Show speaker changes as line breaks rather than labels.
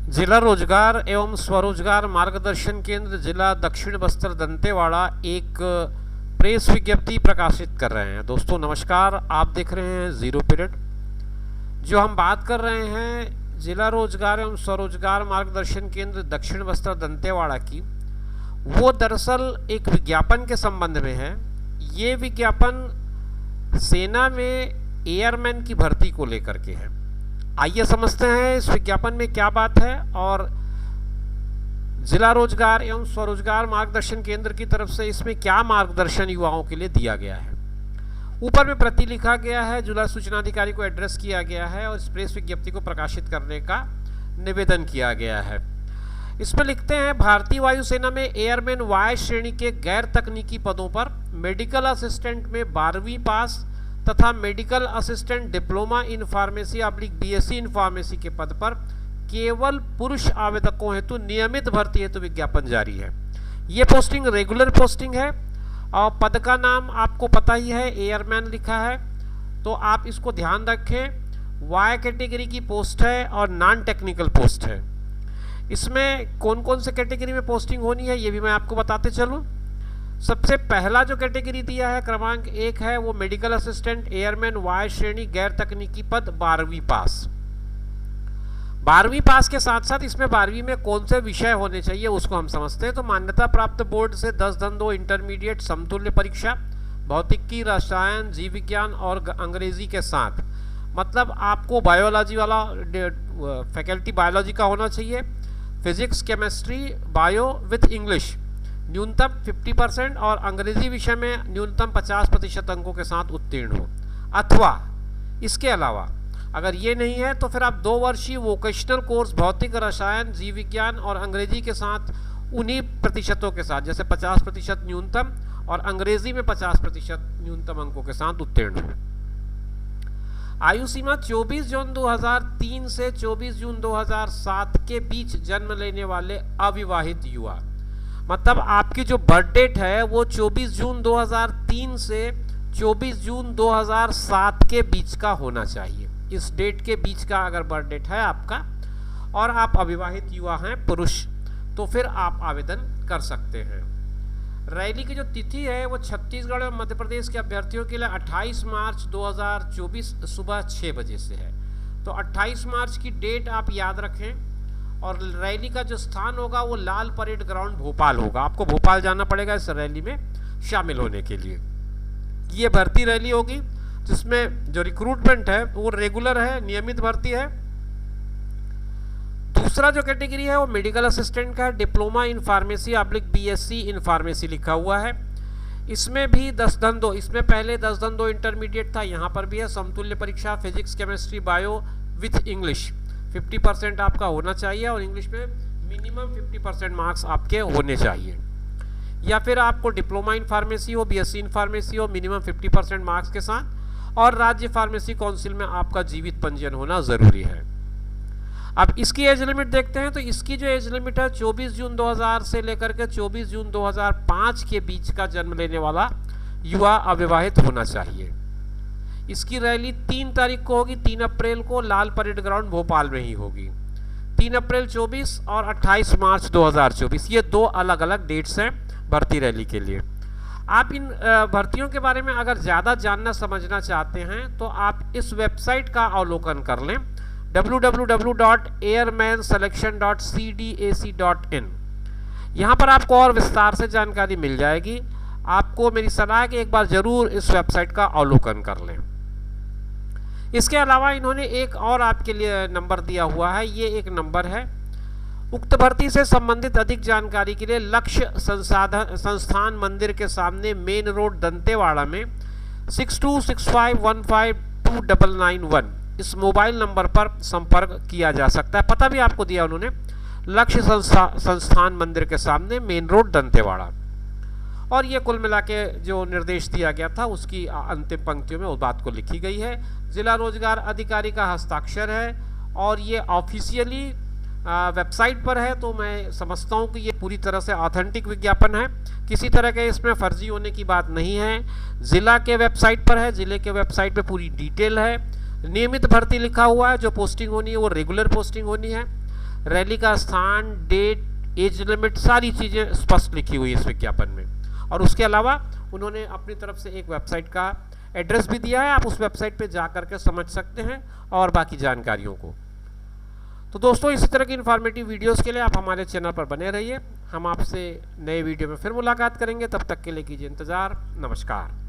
जिला रोजगार एवं स्वरोजगार मार्गदर्शन केंद्र जिला दक्षिण बस्तर दंतेवाड़ा एक प्रेस विज्ञप्ति प्रकाशित कर रहे हैं। दोस्तों नमस्कार, आप देख रहे हैं जीरो पीरियड। जो हम बात कर रहे हैं जिला रोजगार एवं स्वरोजगार मार्गदर्शन केंद्र दक्षिण बस्तर दंतेवाड़ा की, वो दरअसल एक विज्ञापन के संबंध में है। ये विज्ञापन सेना में एयरमैन की भर्ती को लेकर के है। आइए समझते हैं इस विज्ञापन में क्या बात है और जिला रोजगार एवं स्वरोजगार मार्गदर्शन केंद्र की तरफ से इसमें क्या मार्गदर्शन युवाओं के लिए दिया गया है। ऊपर में प्रति लिखा गया है, जिला सूचना अधिकारी को एड्रेस किया गया है और इस प्रेस विज्ञप्ति को प्रकाशित करने का निवेदन किया गया है। इसमें लिखते हैं, भारतीय वायुसेना में एयरमैन वाय श्रेणी के गैर तकनीकी पदों पर मेडिकल असिस्टेंट में 12वीं पास तथा medical assistant diploma in pharmacy BSc in pharmacy के पद पर केवल पुरुष आवेदकों हेतु नियमित भर्ती हेतु विज्ञापन जारी है। ये पोस्टिंग रेगुलर पोस्टिंग है और पद का नाम आपको पता ही है, एयरमैन लिखा है, तो आप इसको ध्यान रखें। वाई कैटेगरी की पोस्ट है और नॉन टेक्निकल पोस्ट है। इसमें कौन कौन से कैटेगरी में पोस्टिंग होनी है ये भी मैं आपको बताते चलूँ। सबसे पहला जो कैटेगरी दिया है क्रमांक 1 है, वो मेडिकल असिस्टेंट एयरमैन वाय श्रेणी गैर तकनीकी पद 12वीं पास। 12वीं पास के साथ साथ इसमें 12वीं में कौन से विषय होने चाहिए उसको हम समझते हैं। तो मान्यता प्राप्त बोर्ड से 10-2 इंटरमीडिएट समतुल्य परीक्षा भौतिकी, रसायन, जीव विज्ञान और अंग्रेजी के साथ, मतलब आपको बायोलॉजी वाला फैकल्टी बायोलॉजी का होना चाहिए, physics, chemistry, bio with English न्यूनतम 50% और अंग्रेजी विषय में न्यूनतम 50% अंकों के साथ उत्तीर्ण हो। अथवा इसके अलावा अगर ये नहीं है तो फिर आप 2 वर्षीय वोकेशनल कोर्स भौतिक, रसायन, जीव विज्ञान और अंग्रेजी के साथ उन्हीं प्रतिशतों के साथ, जैसे 50% न्यूनतम और अंग्रेजी में 50% न्यूनतम अंकों के साथ उत्तीर्ण हो। आयु सीमा 24 जून 2003 से 24 जून 2007 के बीच जन्म लेने वाले अविवाहित युवा, मतलब आपकी जो बर्थ डेट है वो 24 जून 2003 से 24 जून 2007 के बीच का होना चाहिए। इस डेट के बीच का अगर बर्थ डेट है आपका और आप अविवाहित युवा हैं पुरुष, तो फिर आप आवेदन कर सकते हैं। रैली की जो तिथि है वो छत्तीसगढ़ और मध्य प्रदेश के अभ्यर्थियों के लिए 28 मार्च 2024 सुबह 6 बजे से है। तो 28 मार्च की डेट आप याद रखें। और रैली का जो स्थान होगा वो लाल परेड ग्राउंड भोपाल होगा। आपको भोपाल जाना पड़ेगा इस रैली में शामिल होने के लिए। ये भर्ती रैली होगी जिसमें जो रिक्रूटमेंट है वो रेगुलर है, नियमित भर्ती है। दूसरा जो कैटेगरी है वो मेडिकल असिस्टेंट का है, diploma in pharmacy BSc in pharmacy लिखा हुआ है। इसमें भी 10-2, इसमें पहले 10-2 इंटरमीडिएट था, यहाँ पर भी है समतुल्य परीक्षा, physics, chemistry, bio with English 50% आपका होना चाहिए और इंग्लिश में मिनिमम 50% मार्क्स आपके होने चाहिए। या फिर आपको डिप्लोमा इन फार्मेसी हो, बीएससी इन फार्मेसी हो, मिनिमम 50% मार्क्स के साथ, और राज्य फार्मेसी काउंसिल में आपका जीवित पंजीयन होना ज़रूरी है। अब इसकी एज लिमिट देखते हैं। तो इसकी जो एज लिमिट है 24 जून 2000 से लेकर के 24 जून 2005 के बीच का जन्म लेने वाला युवा अविवाहित होना चाहिए। इसकी रैली 3 तारीख को होगी, 3 अप्रैल को लाल परेड ग्राउंड भोपाल में ही होगी। 3 अप्रैल 24 और 28 मार्च 2024, ये 2 अलग अलग डेट्स हैं भर्ती रैली के लिए। आप इन भर्तियों के बारे में अगर ज़्यादा जानना समझना चाहते हैं तो आप इस वेबसाइट का अवलोकन कर लें, www.airmanselection.cdac.in। यहाँ पर आपको और विस्तार से जानकारी मिल जाएगी। आपको मेरी सलाह है कि एक बार ज़रूर इस वेबसाइट का अवलोकन कर लें। इसके अलावा इन्होंने एक और आपके लिए नंबर दिया हुआ है, ये एक नंबर है। उक्त भर्ती से संबंधित अधिक जानकारी के लिए लक्ष्य संस्थान मंदिर के सामने मेन रोड दंतेवाड़ा में 6265152991 इस मोबाइल नंबर पर संपर्क किया जा सकता है। पता भी आपको दिया उन्होंने, लक्ष्य संस्थान मंदिर के सामने मेन रोड दंतेवाड़ा। और ये कुल मिला के जो निर्देश दिया गया था उसकी अंतिम पंक्तियों में उस बात को लिखी गई है। जिला रोजगार अधिकारी का हस्ताक्षर है और ये ऑफिशियली वेबसाइट पर है, तो मैं समझता हूँ कि ये पूरी तरह से ऑथेंटिक विज्ञापन है। किसी तरह के इसमें फर्जी होने की बात नहीं है। ज़िला के वेबसाइट पर है, ज़िले के वेबसाइट पे पूरी डिटेल है। नियमित भर्ती लिखा हुआ है, जो पोस्टिंग होनी है वो रेगुलर पोस्टिंग होनी है। रैली का स्थान, डेट, एज लिमिट, सारी चीज़ें स्पष्ट लिखी हुई है इस विज्ञापन में। और उसके अलावा उन्होंने अपनी तरफ से एक वेबसाइट का एड्रेस भी दिया है, आप उस वेबसाइट पे जा करके समझ सकते हैं और बाकी जानकारियों को। तो दोस्तों, इसी तरह की इन्फॉर्मेटिव वीडियोस के लिए आप हमारे चैनल पर बने रहिए। हम आपसे नए वीडियो में फिर मुलाकात करेंगे, तब तक के लिए कीजिए इंतज़ार। नमस्कार।